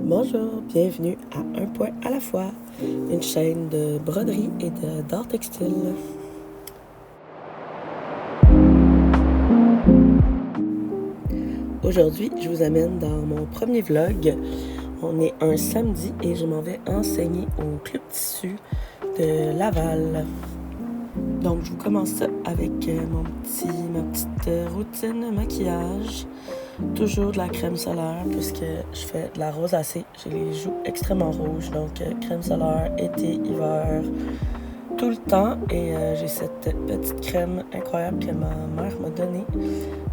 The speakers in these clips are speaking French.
Bonjour, bienvenue à Un Point à la fois, une chaîne de broderie et d'art textile. Aujourd'hui, je vous amène dans mon premier vlog. On est un samedi et je m'en vais enseigner au Club Tissu de Laval. Donc, je vous commence ça avec ma petite routine maquillage. Toujours de la crème solaire puisque je fais de la rosacée. J'ai les joues extrêmement rouges, donc crème solaire, été, hiver, tout le temps. Et j'ai cette petite crème incroyable que ma mère m'a donnée.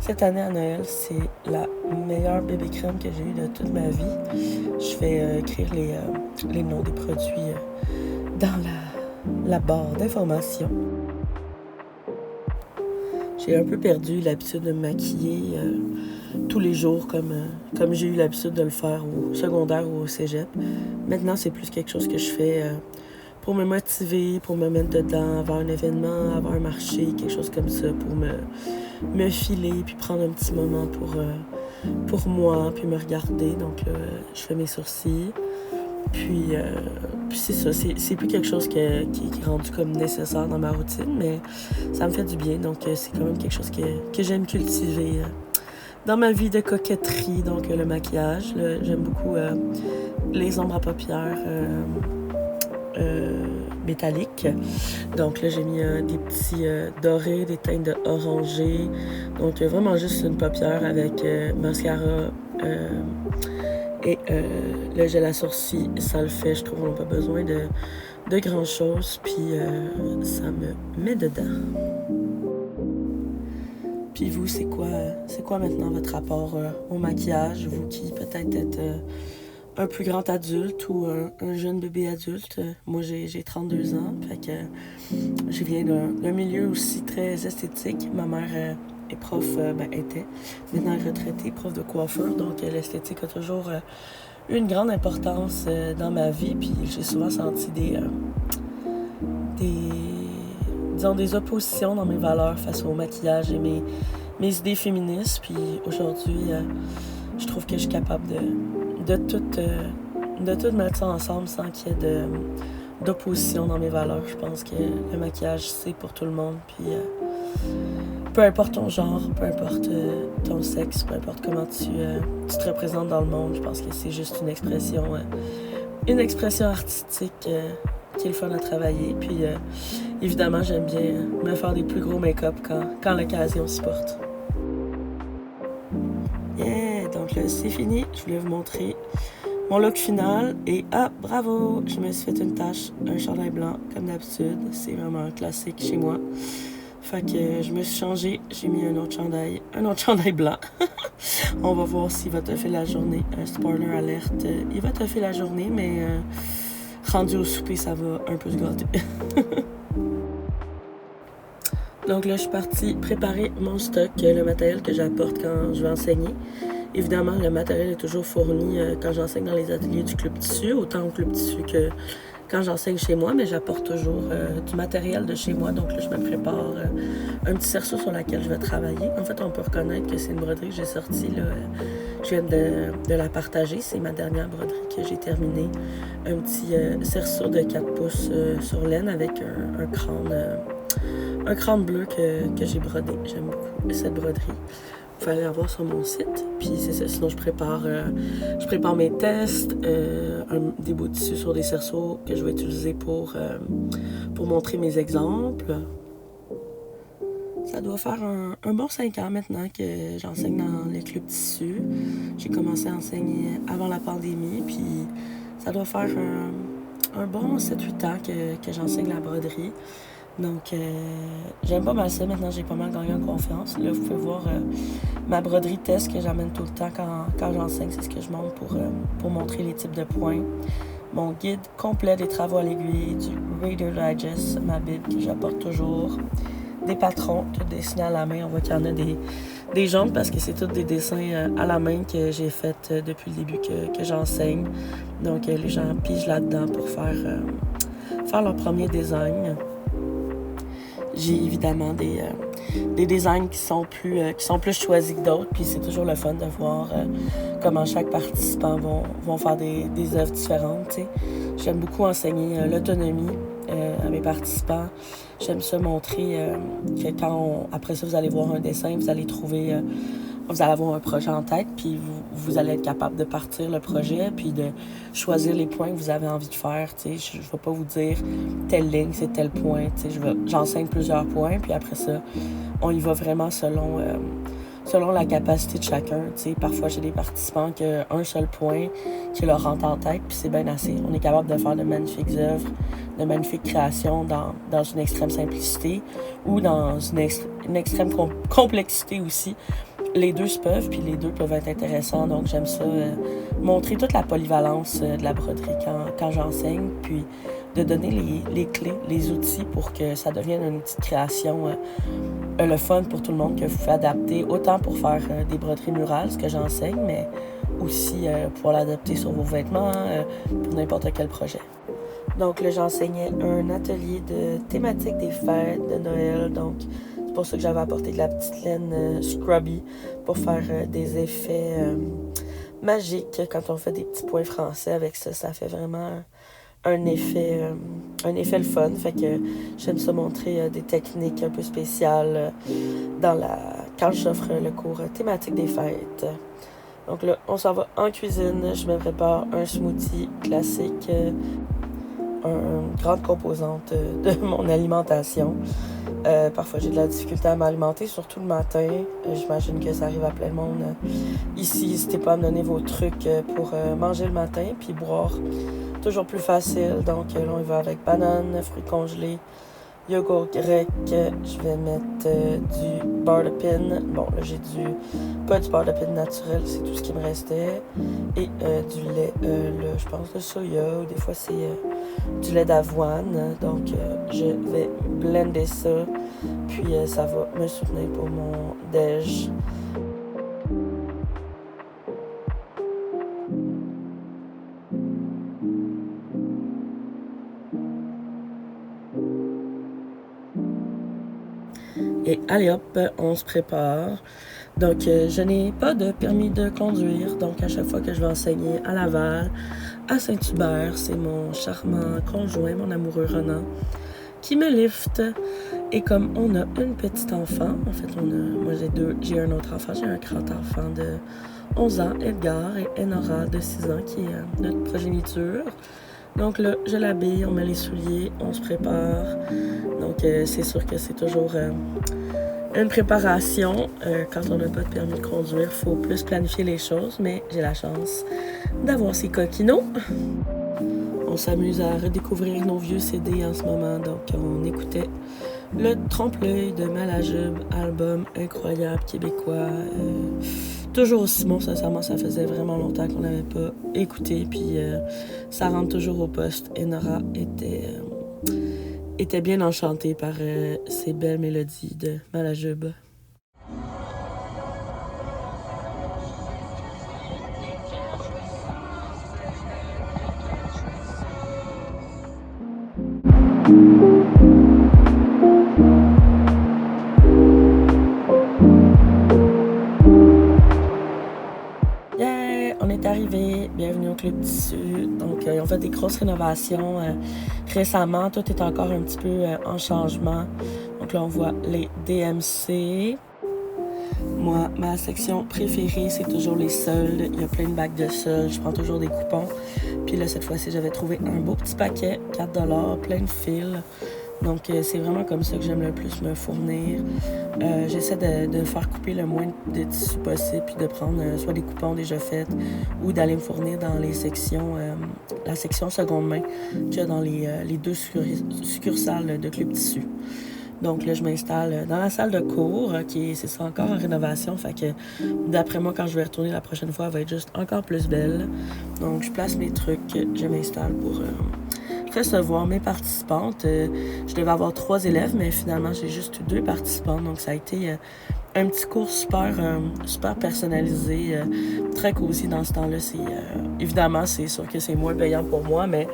Cette année à Noël, c'est la meilleure bébé crème que j'ai eue de toute ma vie. Je vais écrire les noms des produits dans la barre d'informations. J'ai un peu perdu l'habitude de me maquiller tous les jours comme j'ai eu l'habitude de le faire au secondaire ou au cégep. Maintenant, c'est plus quelque chose que je fais pour me motiver, pour me mettre dedans, avant un événement, avant un marché, quelque chose comme ça, pour me filer, puis prendre un petit moment pour moi, puis me regarder. Donc là, je fais mes sourcils. Puis c'est ça, c'est plus quelque chose qui est rendu comme nécessaire dans ma routine, mais ça me fait du bien. Donc c'est quand même quelque chose que j'aime cultiver dans ma vie de coquetterie. Donc le maquillage, là, j'aime beaucoup les ombres à paupières métalliques. Donc là, j'ai mis des petits dorés, des teintes de orangé. Donc vraiment juste une paupière avec mascara et le gel à sourcils. Ça le fait, je trouve. On n'a pas besoin de grand chose. Puis ça me met dedans. Puis vous, c'est quoi maintenant votre rapport au maquillage? Vous qui peut-être êtes un plus grand adulte ou un jeune bébé adulte. Moi, j'ai 32 ans, fait que je viens d'un milieu aussi très esthétique. Ma mère est prof, était, maintenant retraitée, prof de coiffure, donc l'esthétique a toujours eu une grande importance dans ma vie, puis j'ai souvent senti des oppositions dans mes valeurs face au maquillage et mes idées féministes, puis aujourd'hui, je trouve que je suis capable de tout mettre ça ensemble sans qu'il y ait d'opposition dans mes valeurs. Je pense que le maquillage, c'est pour tout le monde. Puis peu importe ton genre, peu importe ton sexe, peu importe comment tu te représentes dans le monde, je pense que c'est juste une expression artistique qui est le fun à travailler. Puis évidemment, j'aime bien me faire des plus gros make-up quand l'occasion s'y porte. Yeah! Donc là, c'est fini. Je voulais vous montrer mon look final. Et bravo! Je me suis fait une tache, un chandail blanc, comme d'habitude. C'est vraiment un classique chez moi. Fait que je me suis changée. J'ai mis un autre chandail blanc. On va voir s'il va toffer la journée. Un spoiler alerte. Il va toffer la journée, mais rendu au souper, ça va un peu se gâter. Donc là, je suis partie préparer mon stock, le matériel que j'apporte quand je vais enseigner. Évidemment, le matériel est toujours fourni quand j'enseigne dans les ateliers du Club Tissu, autant au Club Tissu que quand j'enseigne chez moi, mais j'apporte toujours du matériel de chez moi. Donc là, je me prépare un petit cerceau sur lequel je vais travailler. En fait, on peut reconnaître que c'est une broderie que j'ai sortie. Là, je viens de la partager. C'est ma dernière broderie que j'ai terminée. Un petit cerceau de 4 pouces sur laine avec un crâne bleu que j'ai brodé. J'aime beaucoup cette broderie. Vous pouvez aller la voir sur mon site. Puis c'est ça. Sinon, je prépare mes tests, des bouts de tissu sur des cerceaux que je vais utiliser pour montrer mes exemples. Ça doit faire un bon 5 ans maintenant que j'enseigne dans les clubs tissus. J'ai commencé à enseigner avant la pandémie. Puis ça doit faire un bon 7-8 ans que j'enseigne la broderie. Donc, j'aime pas mal ça. Maintenant, j'ai pas mal gagné en confiance. Là, vous pouvez voir ma broderie test que j'amène tout le temps quand j'enseigne. C'est ce que je montre pour montrer les types de points. Mon guide complet des travaux à l'aiguille, du Reader Digest, ma bible que j'apporte toujours. Des patrons, tout dessiné à la main. On voit qu'il y en a des jambes parce que c'est tous des dessins à la main que j'ai fait depuis le début que j'enseigne. Donc, les gens pigent là-dedans pour faire leur premier design. J'ai évidemment des designs qui sont plus choisis que d'autres, puis c'est toujours le fun de voir comment chaque participant vont faire des œuvres différentes, t'sais. J'aime beaucoup enseigner l'autonomie à mes participants. J'aime ça montrer que après ça, vous allez voir un dessin, vous allez avoir un projet en tête, puis vous allez être capable de partir le projet, puis de choisir les points que vous avez envie de faire. Je ne vais pas vous dire telle ligne, c'est tel point. J'enseigne plusieurs points, puis après ça, on y va vraiment selon la capacité de chacun. Parfois, j'ai des participants qui ont un seul point qui leur rentre en tête, puis c'est bien assez. On est capable de faire de magnifiques œuvres, de magnifiques créations dans une extrême simplicité ou dans une extrême complexité aussi. Les deux se peuvent, puis les deux peuvent être intéressants. Donc, j'aime ça, montrer toute la polyvalence de la broderie quand j'enseigne, puis de donner les clés, les outils pour que ça devienne une outil de création le fun pour tout le monde, que vous pouvez adapter autant pour faire des broderies murales, ce que j'enseigne, mais aussi pour l'adapter sur vos vêtements, pour n'importe quel projet. Donc là, j'enseignais un atelier de thématique des fêtes de Noël, donc c'est pour ça que j'avais apporté de la petite laine scrubby pour faire des effets magiques. Quand on fait des petits points français avec ça, ça fait vraiment un effet le fun. Fait que j'aime ça montrer des techniques un peu spéciales quand j'offre le cours thématique des fêtes. Donc là, on s'en va en cuisine. Je me prépare un smoothie classique, une grande composante de mon alimentation. Parfois, j'ai de la difficulté à m'alimenter, surtout le matin. J'imagine que ça arrive à plein de monde. Ici, n'hésitez pas à me donner vos trucs pour manger le matin, puis boire. Toujours plus facile. Donc là, on y va avec banane, fruits congelés, yogourt grec. Je vais mettre du beurre de pin. Bon, là, j'ai pas du beurre de pin naturel, c'est tout ce qui me restait. Et du lait, là, je pense de soya, ou des fois c'est du lait d'avoine. Donc, je vais blender ça, puis ça va me soutenir pour mon déj. Et allez hop, on se prépare. Donc, je n'ai pas de permis de conduire. Donc, à chaque fois que je vais enseigner à Laval, à Saint-Hubert, c'est mon charmant conjoint, mon amoureux Ronan, qui me lifte. Et comme on a une petite enfant, en fait, moi j'ai un autre enfant, j'ai un grand enfant de 11 ans, Edgar, et Enora de 6 ans, qui est notre progéniture. Donc là, je l'habille, on met les souliers, on se prépare. Donc, c'est sûr que c'est toujours une préparation. Quand on n'a pas de permis de conduire, il faut plus planifier les choses, mais j'ai la chance d'avoir ces coquinots. On s'amuse à redécouvrir nos vieux CD en ce moment. Donc, on écoutait le Trompe-l'œil de Malajube, album incroyable québécois. Toujours aussi bon, sincèrement, ça faisait vraiment longtemps qu'on n'avait pas écouté, puis ça rentre toujours au poste. Et Nora était bien enchantée par ces belles mélodies de Malajube. On est arrivé, bienvenue au Club Tissu. Donc, ils ont fait des grosses rénovations récemment. Tout est encore un petit peu en changement. Donc là, on voit les DMC. Moi, ma section préférée, c'est toujours les soldes. Il y a plein de bacs de soldes. Je prends toujours des coupons. Puis là, cette fois-ci, j'avais trouvé un beau petit paquet, 4$, plein de fils. Donc, c'est vraiment comme ça que j'aime le plus me fournir. J'essaie de faire couper le moins de tissu possible, puis de prendre soit des coupons déjà faits ou d'aller me fournir dans les sections, la section seconde main qu'il y a dans les deux succursales de Club Tissu. Donc là, je m'installe dans la salle de cours, c'est encore en rénovation. Fait que d'après moi, quand je vais retourner la prochaine fois, elle va être juste encore plus belle. Donc, je place mes trucs, je m'installe pour recevoir mes participantes. Je devais avoir 3 élèves, mais finalement, j'ai juste 2 participants. Donc, ça a été un petit cours super personnalisé, très cosy dans ce temps-là. Évidemment, c'est sûr que c'est moins payant pour moi, mais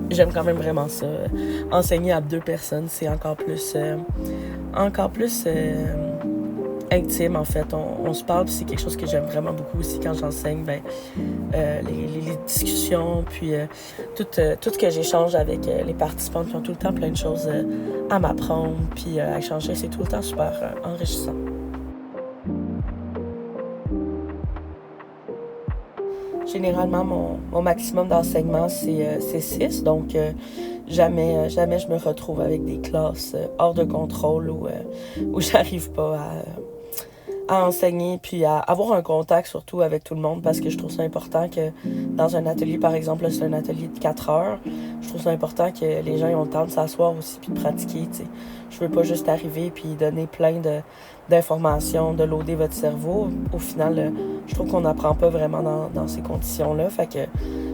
j'aime quand même vraiment ça. Enseigner à 2 personnes, c'est encore plus intime, en fait. On se parle, puis c'est quelque chose que j'aime vraiment beaucoup aussi quand j'enseigne. Les discussions, puis tout ce que j'échange avec les participants qui ont tout le temps plein de choses à m'apprendre, puis à échanger, c'est tout le temps super enrichissant. Généralement, mon maximum d'enseignement, c'est 6, donc jamais je me retrouve avec des classes hors de contrôle où j'arrive pas à enseigner, puis à avoir un contact surtout avec tout le monde, parce que je trouve ça important que dans un atelier, par exemple, là, c'est un atelier de 4 heures, je trouve ça important que les gens aient le temps de s'asseoir aussi puis de pratiquer, tu sais. Je veux pas juste arriver puis donner plein d'informations, de loader votre cerveau. Au final, je trouve qu'on n'apprend pas vraiment dans ces conditions-là, fait que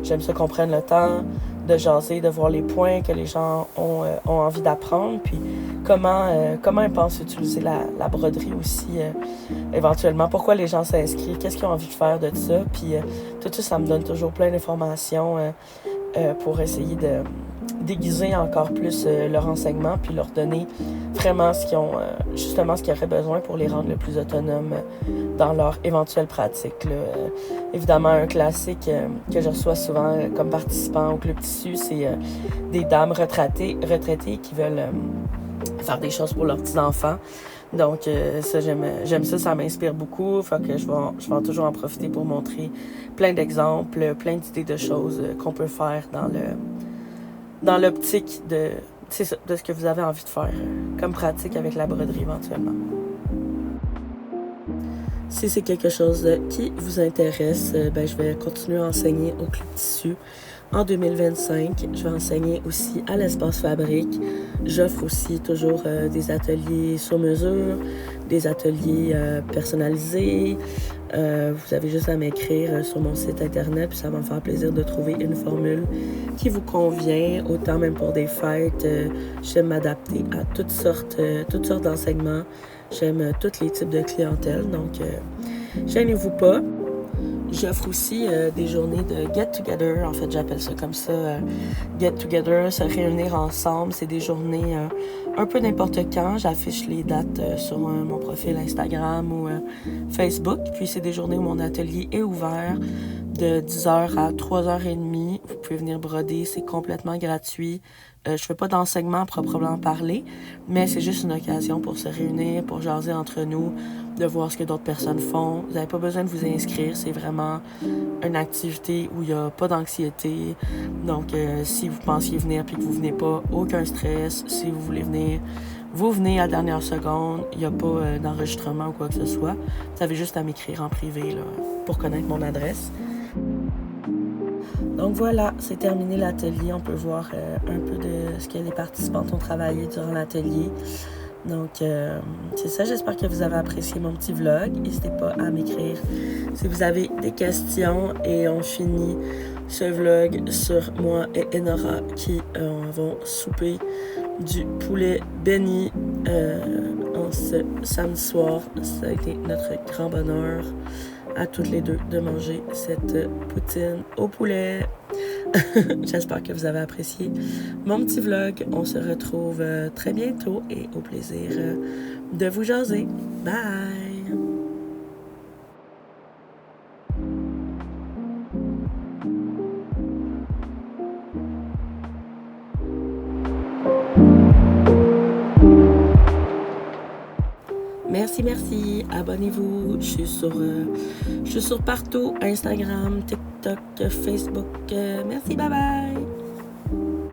j'aime ça qu'on prenne le temps de jaser, de voir les points que les gens ont envie d'apprendre, puis comment ils pensent utiliser la broderie aussi, éventuellement. Pourquoi les gens s'inscrivent, qu'est-ce qu'ils ont envie de faire de ça, puis tout ça, ça me donne toujours plein d'informations pour essayer de déguiser encore plus leur enseignement, puis leur donner vraiment justement ce qu'ils auraient besoin pour les rendre le plus autonomes dans leur éventuelle pratique, là. Évidemment, un classique que je reçois souvent comme participant au Club Tissu, c'est des dames retraitées qui veulent faire des choses pour leurs petits-enfants. Donc ça, j'aime ça m'inspire beaucoup. Fait que je vais toujours en profiter pour montrer plein d'exemples, plein d'idées de choses qu'on peut faire dans l'optique de ce que vous avez envie de faire comme pratique avec la broderie éventuellement. Si c'est quelque chose qui vous intéresse, je vais continuer à enseigner au Club Tissu. En 2025, je vais enseigner aussi à l'Espace Fabrique. J'offre aussi toujours des ateliers sur mesure, des ateliers personnalisés. Vous avez juste à m'écrire sur mon site internet, puis ça va me faire plaisir de trouver une formule qui vous convient, autant même pour des fêtes. J'aime m'adapter à toutes sortes d'enseignements. J'aime tous les types de clientèle, donc gênez-vous pas. J'offre aussi des journées de get-together, en fait j'appelle ça comme ça, get-together, se réunir ensemble. C'est des journées un peu n'importe quand. J'affiche les dates sur mon profil Instagram ou Facebook. Puis c'est des journées où mon atelier est ouvert de 10h à 3h30. Vous pouvez venir broder, c'est complètement gratuit. Je fais pas d'enseignement à proprement parler, mais c'est juste une occasion pour se réunir, pour jaser entre nous, de voir ce que d'autres personnes font. Vous n'avez pas besoin de vous inscrire, c'est vraiment une activité où il n'y a pas d'anxiété. Donc, si vous pensiez venir puis que vous venez pas, aucun stress. Si vous voulez venir, vous venez à la dernière seconde. Il n'y a pas d'enregistrement ou quoi que ce soit. Vous avez juste à m'écrire en privé là, pour connaître mon adresse. Donc voilà, c'est terminé l'atelier. On peut voir un peu de ce que les participantes ont travaillé durant l'atelier. Donc, c'est ça. J'espère que vous avez apprécié mon petit vlog. N'hésitez pas à m'écrire si vous avez des questions. Et on finit ce vlog sur moi et Enora qui vont souper du poulet béni en ce samedi soir. Ça a été notre grand bonheur à toutes les deux de manger cette poutine au poulet. J'espère que vous avez apprécié mon petit vlog. On se retrouve très bientôt et au plaisir de vous jaser. Bye! Merci. Abonnez-vous. Je suis sur partout. Instagram, TikTok, Facebook. Merci, bye bye!